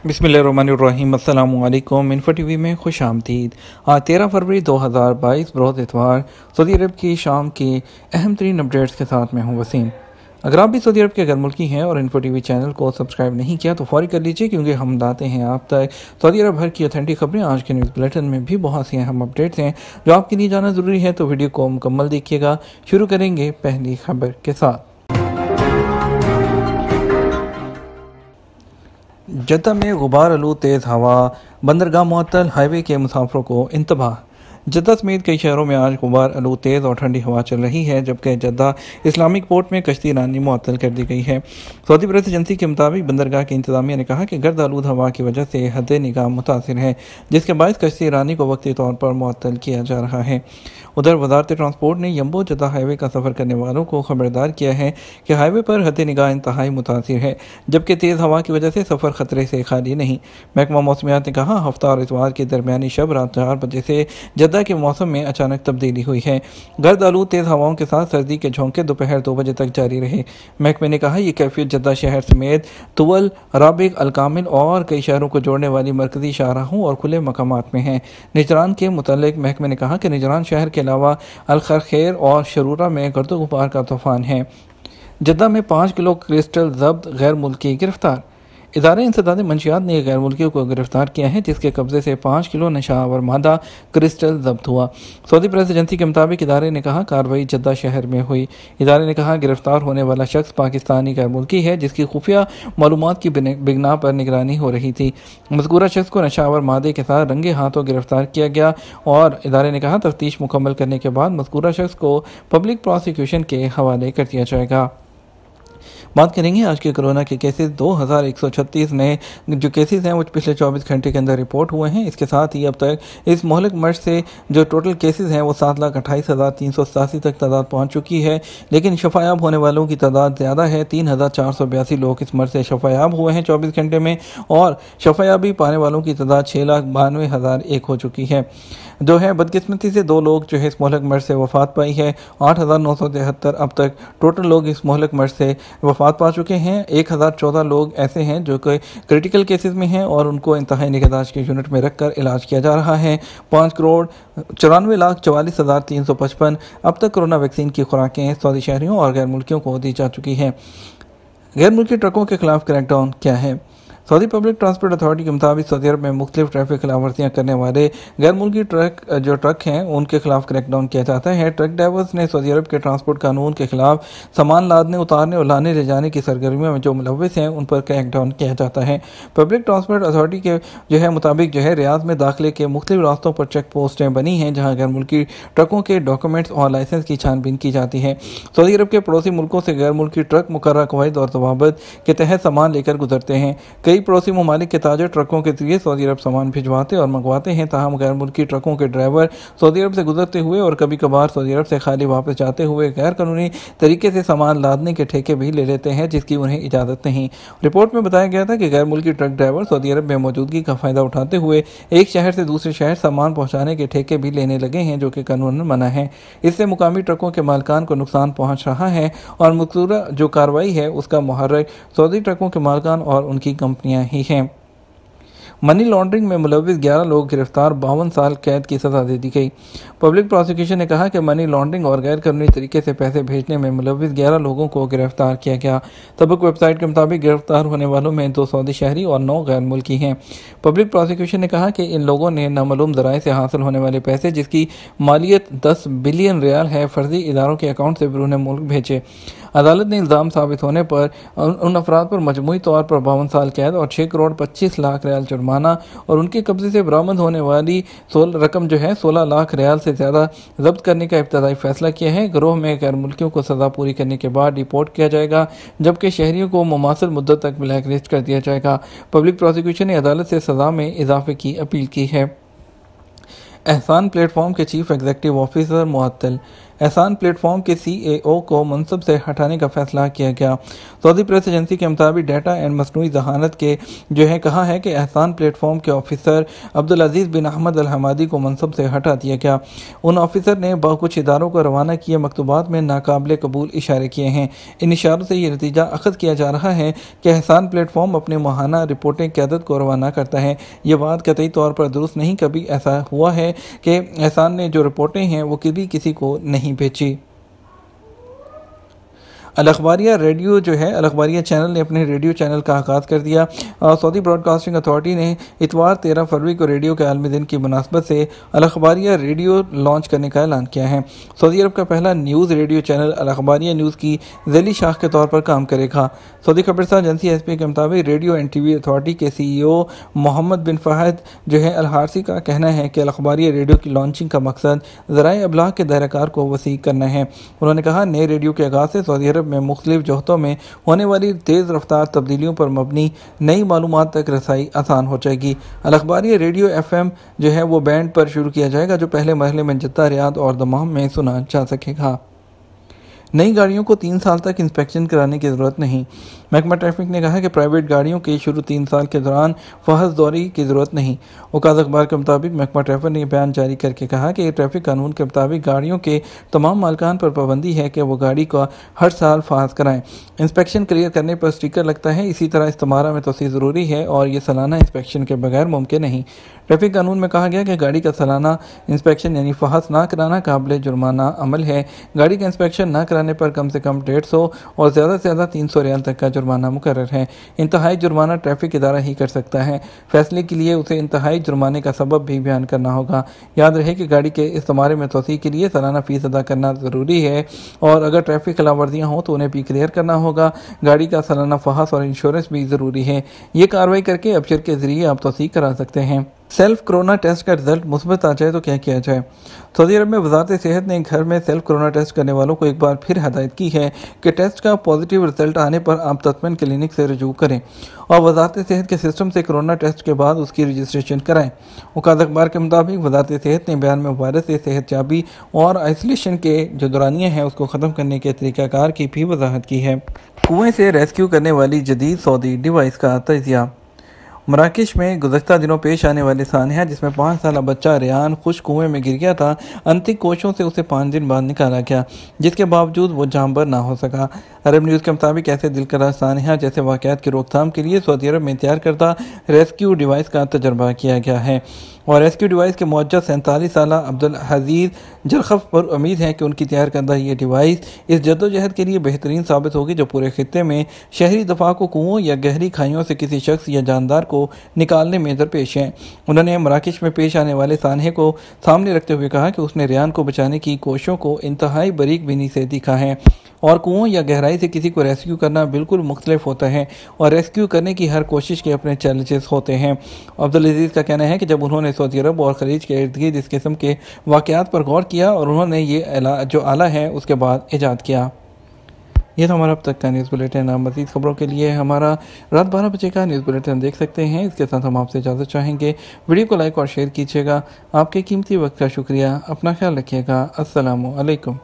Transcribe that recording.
बिस्मिल्लाहिर्रहमानिर्रहीम। अस्सलामु अलैकुम। इन्फो टीवी में खुश आमदीद। आज 13 फरवरी 2022 बरोज़ इतवार सऊदी अरब की शाम की अहम तरीन अपडेट्स के साथ मैं हूँ वसीम। अगर आप भी सऊदी अरब के गैर मुल्की हैं और इन्फो टीवी चैनल को सब्सक्राइब नहीं किया तो फौरी कर लीजिए, क्योंकि हम लाते हैं आप तक सऊदी अरब भर की ऑथेंटिक खबरें। आज के न्यूज़ बुलेटिन में भी बहुत सी अहम अपडेट्स हैं जो आपके लिए जाना ज़रूरी है, तो वीडियो को मुकम्मल देखिएगा। शुरू करेंगे पहली खबर के साथ। जद्दा में गुबार आलू तेज़ हवा, बंदरगाह मुअत्तल, हाईवे के मुसाफिरों को इंतबाह। जद्दा समेत कई शहरों में आज गुबार आलू तेज़ और ठंडी हवा चल रही है, जबकि जद्दा इस्लामिक पोर्ट में कश्ती रानी मुअत्तल कर दी गई है। सऊदी प्रेस एजेंसी के मुताबिक बंदरगाह की इंतजामिया ने कहा कि गर्द आलूद हवा की वजह से हद निगाह मुतासिर है, जिसके बायस कश्ती रानी को वक्ती तौर पर मुअत्तल किया जा रहा है। उधर वजारत ट्रांसपोर्ट ने यम्बो जद्दा हाईवे का सफ़र करने वालों को खबरदार किया है कि हाईवे पर हद निगाह इंतहाई मुतासिर है, जबकि तेज़ हवा की वजह से सफ़र खतरे से खाली नहीं। महकमा मौसमियात ने कहा, हफ्ता और इतवार की दरमियानी शब रात 4 बजे से जद्दा के मौसम में अचानक तब्दीली हुई है। गर्द आलूद तेज़ हवाओं के साथ सर्दी के झोंके दोपहर 2 बजे तक जारी रहे। महकमे ने कहा, यह कैफियत जद्दा शहर समेत तुवल, राबिक, अलकामिल और कई शहरों को जोड़ने वाली मरकजी शाहराहों और खुले मकामात में है। निजरान के मुतालिक महकमे ने कहा कि निजरान शहर के अलावा अलखरखेर और शरूरा में गर्द गुबार का तूफान है। जद्दा में 5 किलो क्रिस्टल जब्त, गैर मुल्की गिरफ्तार। इदारे इंसदाद मंशियात ने गैर मुल्कियों को गिरफ्तार किया है, जिसके कब्जे से 5 किलो नशावर मादा क्रिस्टल जब्त हुआ। सऊदी प्रेस एजेंसी के मुताबिक इदारे ने कहा, कार्रवाई जद्दा शहर में हुई। इदारे ने कहा, गिरफ्तार होने वाला शख्स पाकिस्तानी गैर मुल्की है, जिसकी खुफिया मालूमात की बिना पर निगरानी हो रही थी। मज़कूरा शख्स को नशावर मादे के साथ रंगे हाथों गिरफ्तार किया गया और इदारे ने कहा, तफ्तीश मुकम्मल करने के बाद मज़कूरा शख्स को पब्लिक प्रोसिक्यूशन के हवाले कर दिया जाएगा। बात करेंगे आज के कोरोना के केसेस। 2136 नए जो केसेस हैं वो पिछले 24 घंटे के अंदर रिपोर्ट हुए हैं। इसके साथ ही अब तक इस मोहलिक मर्ज से जो टोटल केसेस हैं वो 7,28,387 तक तादाद पहुंच चुकी है, लेकिन शफायाब होने वालों की तादाद ज़्यादा है। 3,482 लोग इस मर्ज से शफायाब हुए हैं 24 घंटे में, और शफायाबी पाने वालों की तादाद 6,92,001 हो चुकी है। जो है बदकिस्मती से 2 लोग जो है इस मोहलिक मर्ज से वफ़ात पाई है। 8,973 अब तक टोटल लोग इस मोहलिक मर्ज से वफ़ात पा चुके हैं। 1,014 लोग ऐसे हैं जो कि क्रिटिकल केसेस में हैं और उनको इंतहाई निगहदाश्त के यूनिट में रखकर इलाज किया जा रहा है। 5,94,44,355 अब तक कोरोना वैक्सीन की खुराकें सऊदी शहरियों और गैर मुल्कियों को दी जा चुकी हैं। गैर मुल्की ट्रकों के खिलाफ क्रैकडाउन क्या है? सऊदी पब्लिक ट्रांसपोर्ट अथॉरिटी के मुताबिक सऊदी अरब में मुख्तलिफ ट्रैफिक खिलाफवर्जियाँ करने वाले गैर मुल्की ट्रक हैं उनके खिलाफ क्रैकडाउन किया जाता है। ट्रक ड्राइवर्स ने सऊदी अरब के ट्रांसपोर्ट कानून के खिलाफ सामान लादने, उतारने और लाने ले जाने की सरगर्मियों में जो मुलव्विस हैं उन पर क्रैकडाउन किया जाता है। पब्लिक ट्रांसपोर्ट अथॉरिटी के जो है मुताबिक जो है रियाद में दाखिले के मुख्तलिफ रास्तों पर चेक पोस्टें बनी हैं, जहाँ गैर मुल्की ट्रकों के डॉक्यूमेंट्स और लाइसेंस की छानबीन की जाती है। सऊदी अरब के पड़ोसी मुल्कों से गैर मुल्की ट्रक मुकर्रर कवायद और जवाबत के तहत सामान लेकर गुजरते हैं। कई पड़ोसी ममालिक के ताजर ट्रकों के जरिए सऊदी अरब सामान भिजवाते और मंगवाते हैं, ताहम गैर मुल्की ट्रकों के ड्राइवर सऊदी अरब से गुजरते हुए और कभी कभार सऊदी अरब से खाली वापस जाते हुए गैर कानूनी तरीके से सामान लादने के ठेके भी ले लेते हैं, जिसकी उन्हें इजाज़त नहीं। रिपोर्ट में बताया गया था कि गैर मुल्की ट्रक ड्राइवर सऊदी अरब में मौजूदगी का फ़ायदा उठाते हुए एक शहर से दूसरे शहर सामान पहुँचाने के ठेके भी लेने लगे हैं, जो कि कानूनन मना है। इससे मुकामी ट्रकों के मालिकान को नुकसान पहुँच रहा है और मज़कूरा जो कार्रवाई है उसका मुहर्रिक सऊदी ट्रकों के मालिकान और उनकी कंपनियाँ ही हैं। मनी लॉन्ड्रिंग में मुलव्विस 11 लोग गिरफ्तार, 52 साल कैद की सज़ा दे दी गई। पब्लिक प्रोसिक्यूशन ने कहा कि मनी लॉन्ड्रिंग और गैर कानूनी तरीके से पैसे भेजने में मुलव्विस 11 लोगों को गिरफ्तार किया गया। तबक वेबसाइट के मुताबिक गिरफ्तार होने वालों में 2 सऊदी शहरी और 9 गैर मुल्की हैं। पब्लिक प्रोसिक्यूशन ने कहा कि इन लोगों ने नामालूम ज़राए से हासिल होने वाले पैसे, जिसकी मालियत 10 बिलियन रियाल है, फर्जी इदारों के अकाउंट से बैरून मुल्क भेजे। अदालत ने इल्ज़ाम साबित होने पर उन अफराद पर मजमूई तौर पर 52 साल कैद और 6 करोड़ 25 लाख रियाल जुर्माना और उनके कब्जे से बरामद होने वाली रकम जो है 16 लाख रियाल से ज़्यादा जब्त करने का इब्तदाई फैसला किया है। गिरोह में गैर मुल्कियों को सज़ा पूरी करने के बाद डिपोर्ट किया जाएगा, जबकि शहरियों को मुमासिल मुद्दत तक ब्लैक लिस्ट कर दिया जाएगा। पब्लिक प्रोसिक्यूशन ने अदालत से सज़ा में इजाफे की अपील की है। एहसान प्लेटफॉर्म के चीफ एग्जीक्यूटिव ऑफिसर मुअत्तल। एहसान प्लेटफॉर्म के CEO को मनसब से हटाने का फैसला किया गया। सऊदी प्रेस एजेंसी के मुताबिक डाटा एंड मसनूई जहानत के कहा है कि एहसान प्लेटफॉर्म के ऑफिसर अब्दुल अजीज बिन अहमद अल हमादी को मनसब से हटा दिया गया। उन ऑफिसर ने कुछ इदारों को रवाना किए मकतूबात में नाकाबिले कबूल इशारे किए हैं। इन इशारों से ये नतीजा अखज़ किया जा रहा है कि एहसान प्लेटफॉर्म अपने माहाना रिपोर्टें क़यादत को रवाना करता है। ये बात कतई तौर पर दुरुस्त नहीं। कभी ऐसा हुआ है कि एहसान ने जो रिपोर्टें हैं वो कभी किसी को नहीं भेजी। अल अखबारिया रेडियो अल अखबारिया चैनल ने अपने रेडियो चैनल का आगाज़ कर दिया। सऊदी ब्रॉडकास्टिंग अथॉरिटी ने इतवार 13 फरवरी को रेडियो के आलमी दिन की मुनासबत से अल अखबारिया रेडियो लॉन्च करने का ऐलान किया है। सऊदी अरब का पहला न्यूज़ रेडियो चैनल अल अखबारिया न्यूज़ की ज़ैली शाख के तौर पर काम करेगा। सऊदी खबरसां एजेंसी SPA के मुताबिक रेडियो एंड TV अथॉरिटी के CEO मोहम्मद बिन फ़हद अल हारसी का कहना है कि अल अखबारिया रेडियो की लॉन्चिंग का मकसद ज़राए अबलाग के दायराकार को वसी करना है। उन्होंने कहा, नए रेडियो के आगाज़ से सऊदी अरब में मुख्तलिफ जोहतों में होने वाली तेज़ रफ्तार तब्दीलियों पर मबनी नई मालूमात तक रसाई आसान हो जाएगी। अल अखबारिया रेडियो FM वो बैंड पर शुरू किया जाएगा, जो पहले मरहले में जद्दा, रियाद और दमाम में सुना जा सकेगा। नई गाड़ियों को 3 साल तक इंस्पेक्शन कराने की ज़रूरत नहीं। महकमा ट्रैफिक ने कहा कि प्राइवेट गाड़ियों के शुरू 3 साल के दौरान फहस दौरी की ज़रूरत नहीं। औकात अखबार के मुताबिक महकमा ट्रैफिक ने बयान जारी करके कहा कि ट्रैफिक कानून के मुताबिक गाड़ियों के तमाम मालिकान पर पाबंदी है कि वो गाड़ी का हर साल फहस कराएं। इंस्पेक्शन क्लियर करने पर स्टिकर लगता है। इसी तरह इस्तेमाल में तोसी ज़रूरी है और ये सालाना इंस्पेक्शन के बगैर मुमकिन नहीं। ट्रैफिक कानून में कहा गया कि गाड़ी का सालाना इंस्पेक्शन यानी फहस ना कराना काबिल जुर्माना अमल है। गाड़ी का इंस्पेक्शन ना कराने पर कम से कम 150 और ज़्यादा से ज़्यादा 300 रियाल तक का जुर्माना मुकर्रर है। इंतहाई जुर्माना ट्रैफिक इदारा ही कर सकता है। फैसले के लिए उसे इंतहाई जुर्माने का सबब भी बयान करना होगा। याद रहे कि गाड़ी के इस्तेमाल में तोसी के लिए सालाना फ़ीस अदा करना ज़रूरी है और अगर ट्रैफिक खिलाफ वर्जियाँ हों तो उन्हें भी क्लियर करना होगा। गाड़ी का सालाना फहस और इंश्योरेंस भी ज़रूरी है। ये कार्रवाई करके अबशर के ज़रिए आप तोसी करा सकते हैं। सेल्फ कोरोना टेस्ट का रिजल्ट मुस्बत आ जाए तो क्या किया जाए। सऊदी अरब में वज़ारत सेहत ने घर में सेल्फ कोरोना टेस्ट करने वालों को एक बार फिर हदायत की है कि टेस्ट का पॉजिटिव रिजल्ट आने पर आप तत्मन क्लिनिक से रजू करें और वज़ारत सेहत के सिस्टम से कोरोना टेस्ट के बाद उसकी रजिस्ट्रेशन कराएं। औकात अखबार के मुताबिक वज़ारत सेहत ने बयान में वायरस से सेहतयाबी और आइसोलेशन के जो दौरानियाँ हैं उसको ख़त्म करने के तरीक़ाकार की भी वजाहत की है। कुएँ से रेस्क्यू करने वाली जदीद सऊदी डिवाइस का तजिया। मराकश में गुज़श्ता दिनों पेश आने वाले सानहा जिसमें 5 साल बच्चा रेहान खुश कुएं में गिर गया था, अंतिक कोशिशों से उसे 5 दिन बाद निकाला गया, जिसके बावजूद वो जानबर ना हो सका। अरब न्यूज़ के मुताबिक ऐसे दिलकरा सानहा जैसे वाक़यात की रोकथाम के लिए सऊदी अरब में तैयार करदा रेस्क्यू डिवाइस का तजर्बा किया गया है और रेस्क्यू डिवाइस के मौजूद 47 साल अब्दुल हजीज जरखफ पर उम्मीद है कि उनकी तैयार करदा ये डिवाइस इस जद्दोजहद के लिए बेहतरीन साबित होगी जो पूरे खित्ते में शहरी दफा को कुओं या गहरी खाइयों से किसी शख्स या जानदार को निकालने में दरपेश हैं। उन्होंने मराकश में पेश आने वाले सानहे को सामने रखते हुए कहा कि उसने रेहान को बचाने की कोशिशों को इंतहाई बारीक बीनी से देखा है और कुओं या गहराई से किसी को रेस्क्यू करना बिल्कुल मुख्तलिफ होता है और रेस्क्यू करने की हर कोशिश के अपने चैलेंजेस होते हैं। अब्दुल अजीज़ का कहना है कि जब उन्होंने सऊदी अरब और खलीज के इर्द गिर्द इस किस्म के वाक़यात पर गौर किया और उन्होंने ये जो आला है उसके बाद ईजाद किया। ये तो हमारा अब तक का न्यूज़ बुलेटिन। मज़ीद खबरों के लिए हमारा रात 12 बजे का न्यूज़ बुलेटिन देख सकते हैं। इसके साथ हम आपसे इजाज़त चाहेंगे। वीडियो को लाइक और शेयर कीजिएगा। आपके कीमती वक्त का शुक्रिया। अपना ख्याल रखिएगा। अस्सलामु अलैकुम।